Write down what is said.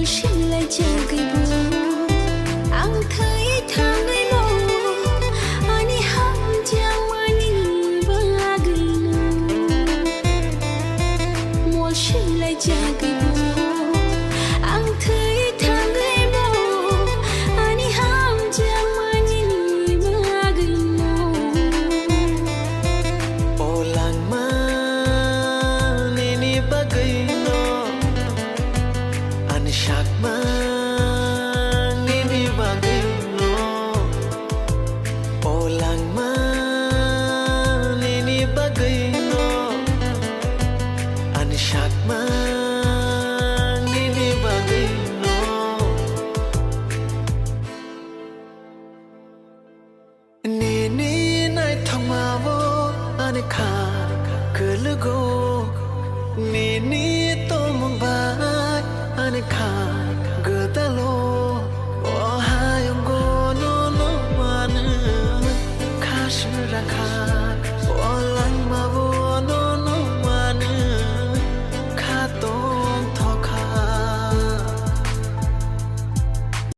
sinh lại chờ cây bồ anh thấy tháng ngày lo anh ham chẳng anh vỡ gầy mùa sinh lại chờ cây bồ anh thấy tháng ngày lo anh ham chẳng anh vỡ gầy ô làng ma nini bagai no anh sắc ma nini bagai no ô làng ma nini bagai no anh sắc ma nini bagai no nini nai thama wo anh kha kulugo nini to mumbai anh kha